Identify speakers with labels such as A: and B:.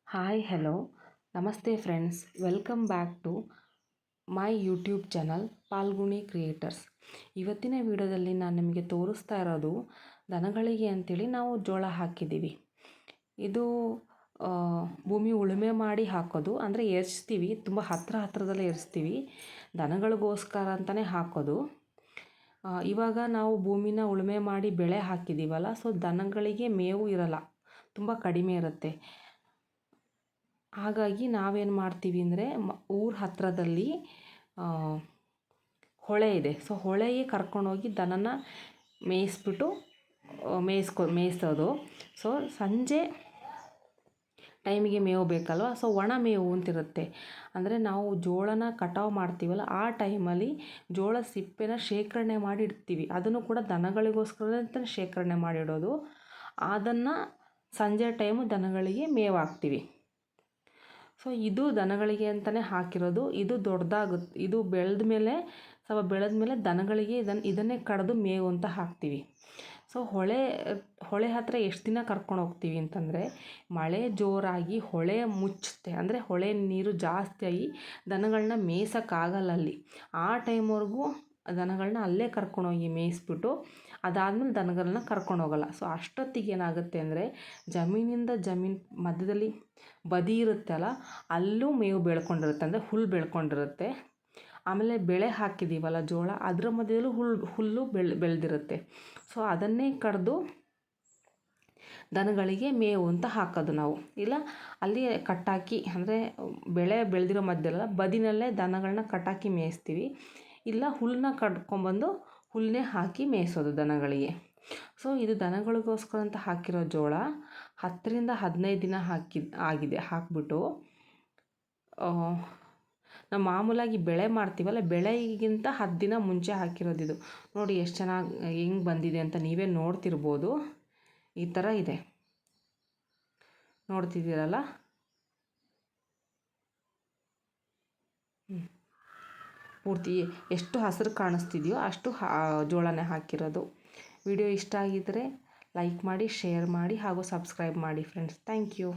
A: Hi hello ನಮಸ್ತೆ friends, welcome back to my YouTube channel Phalguni creators. ಇವತ್ತಿನ ವಿಡಿಯೋದಲ್ಲಿ ನಾನು ನಿಮಗೆ ತೋರಿಸ್ತಾ ಇರೋದು ದನಗಳಿಗೆ ಅಂಥೇಳಿ ನಾವು ಜೋಳ ಹಾಕಿದ್ದೀವಿ. ಇದು ಭೂಮಿ ಉಳುಮೆ ಮಾಡಿ ಹಾಕೋದು, ಅಂದರೆ ಎರ್ಚ್ತೀವಿ, ತುಂಬ ಹತ್ರದಲ್ಲೇ ಎರ್ಚ್ತೀವಿ, ದನಗಳಿಗೋಸ್ಕರ ಅಂತಲೇ ಹಾಕೋದು. ಇವಾಗ ನಾವು ಭೂಮಿನ ಉಳುಮೆ ಮಾಡಿ ಬೆಳೆ ಹಾಕಿದ್ದೀವಲ್ಲ, ಸೊ ದನಗಳಿಗೆ ಮೇವು ಇರಲ್ಲ, ತುಂಬ ಕಡಿಮೆ ಇರುತ್ತೆ. ಹಾಗಾಗಿ ನಾವೇನು ಮಾಡ್ತೀವಿ ಅಂದರೆ ಊರ ಹತ್ತಿರದಲ್ಲಿ ಹೊಳೆ ಇದೆ. ಸೊ ಹೊಳೆಗೆ ಕರ್ಕೊಂಡೋಗಿ ದನನ ಮೇಯಿಸ್ಬಿಟ್ಟು ಮೇಯಿಸೋದು. ಸೊ ಸಂಜೆ ಟೈಮಿಗೆ ಮೇವು ಬೇಕಲ್ವ, ಸೊ ಒಣ ಮೇವು ಅಂತಿರುತ್ತೆ. ಅಂದರೆ ನಾವು ಜೋಳನ ಕಟಾವು ಮಾಡ್ತೀವಲ್ಲ, ಆ ಟೈಮಲ್ಲಿ ಜೋಳ ಸಿಪ್ಪೆನ ಶೇಖರಣೆ ಮಾಡಿ ಇಡ್ತೀವಿ. ಅದನ್ನು ಕೂಡ ದನಗಳಿಗೋಸ್ಕರ ಅಂತಲೇ ಶೇಖರಣೆ ಮಾಡಿಡೋದು. ಅದನ್ನು ಸಂಜೆ ಟೈಮು ದನಗಳಿಗೆ ಮೇವು ಹಾಕ್ತೀವಿ. ಸೊ ಇದು ದನಗಳಿಗೆ ಅಂತಲೇ ಹಾಕಿರೋದು. ಇದು ದೊಡ್ಡದಾಗುತ್ತೆ, ಇದು ಬೆಳೆದ ಮೇಲೆ ದನಗಳಿಗೆ ಇದನ್ನೇ ಕಡಿದು ಮೇವು ಅಂತ ಹಾಕ್ತೀವಿ. ಸೊ ಹೊಳೆ ಹತ್ತಿರ ಎಷ್ಟು ದಿನ ಕರ್ಕೊಂಡು ಹೋಗ್ತೀವಿ ಅಂತಂದರೆ, ಮಳೆ ಜೋರಾಗಿ ಹೊಳೆ ಮುಚ್ಚುತ್ತೆ, ಅಂದರೆ ಹೊಳೆ ನೀರು ಜಾಸ್ತಿಯಾಗಿ ದನಗಳನ್ನ ಮೇಯ್ಸೋಕ್ಕಾಗಲ್ಲ ಅಲ್ಲಿ. ಆ ಟೈಮ್ವರೆಗೂ ದನಗಳನ್ನ ಅಲ್ಲೇ ಕರ್ಕೊಂಡೋಗಿ ಮೇಯಿಸ್ಬಿಟ್ಟು ಅದಾದಮೇಲೆ ದನಗಳನ್ನ ಕರ್ಕೊಂಡೋಗಲ್ಲ. ಸೊ ಅಷ್ಟೊತ್ತಿಗೆ ಏನಾಗುತ್ತೆ ಅಂದರೆ, ಜಮೀನಿಂದ ಜಮೀನು ಮಧ್ಯದಲ್ಲಿ ಬದಿ ಇರುತ್ತೆ ಅಲ್ಲ, ಅಲ್ಲೂ ಮೇವು ಬೆಳ್ಕೊಂಡಿರುತ್ತೆ, ಅಂದರೆ ಹುಲ್ಲು ಬೆಳ್ಕೊಂಡಿರುತ್ತೆ. ಆಮೇಲೆ ಬೆಳೆ ಹಾಕಿದ್ದೀವಲ್ಲ ಜೋಳ, ಅದರ ಮಧ್ಯದಲ್ಲೂ ಹುಲ್ಲು ಬೆಳೆದಿರುತ್ತೆ. ಸೊ ಅದನ್ನೇ ಕಡಿದು ದನಗಳಿಗೆ ಮೇವು ಅಂತ ಹಾಕೋದು ನಾವು. ಇಲ್ಲ ಅಲ್ಲಿ ಕಟ್ಟಾಕಿ, ಅಂದರೆ ಬೆಳೆ ಬೆಳೆದಿರೋ ಮಧ್ಯದಲ್ಲ ಬದಿನಲ್ಲೇ ದನಗಳನ್ನ ಕಟ್ಟಾಕಿ ಮೇಯಿಸ್ತೀವಿ. ಇಲ್ಲ ಹುಲ್ಲನ್ನ ಕಡ್ಕೊಂಬಂದು ಹುಲ್ಲನ್ನೇ ಹಾಕಿ ಮೇಯಿಸೋದು ದನಗಳಿಗೆ. ಸೊ ಇದು ದನಗಳಿಗೋಸ್ಕರ ಅಂತ ಹಾಕಿರೋ ಜೋಳ 10ರಿಂದ 15 ದಿನ ಹಾಕಿಬಿಟ್ಟು ನಾವು ಮಾಮೂಲಾಗಿ ಬೆಳೆ ಮಾಡ್ತೀವಲ್ಲ, ಬೆಳೆಗಿಂತ 10 ದಿನ ಮುಂಚೆ ಹಾಕಿರೋದು ಇದು. ನೋಡಿ ಎಷ್ಟು ಚೆನ್ನಾಗಿ ಹೆಂಗೆ ಬಂದಿದೆ ಅಂತ ನೀವೇ ನೋಡ್ತಿರ್ಬೋದು. ಈ ಥರ ಇದೆ, ನೋಡ್ತಿದ್ದೀರಲ್ಲ. ಪೂರ್ತಿ ಎಷ್ಟು ಹಸಿರು ಕಾಣಿಸ್ತಿದೆಯೋ ಅಷ್ಟು ಜೋಳನೇ ಹಾಕಿರೋದು. ವಿಡಿಯೋ ಇಷ್ಟ ಆಗಿದ್ದರೆ ಲೈಕ್ ಮಾಡಿ, ಶೇರ್ ಮಾಡಿ ಹಾಗೂ ಸಬ್ಸ್ಕ್ರೈಬ್ ಮಾಡಿ ಫ್ರೆಂಡ್ಸ್. Thank you.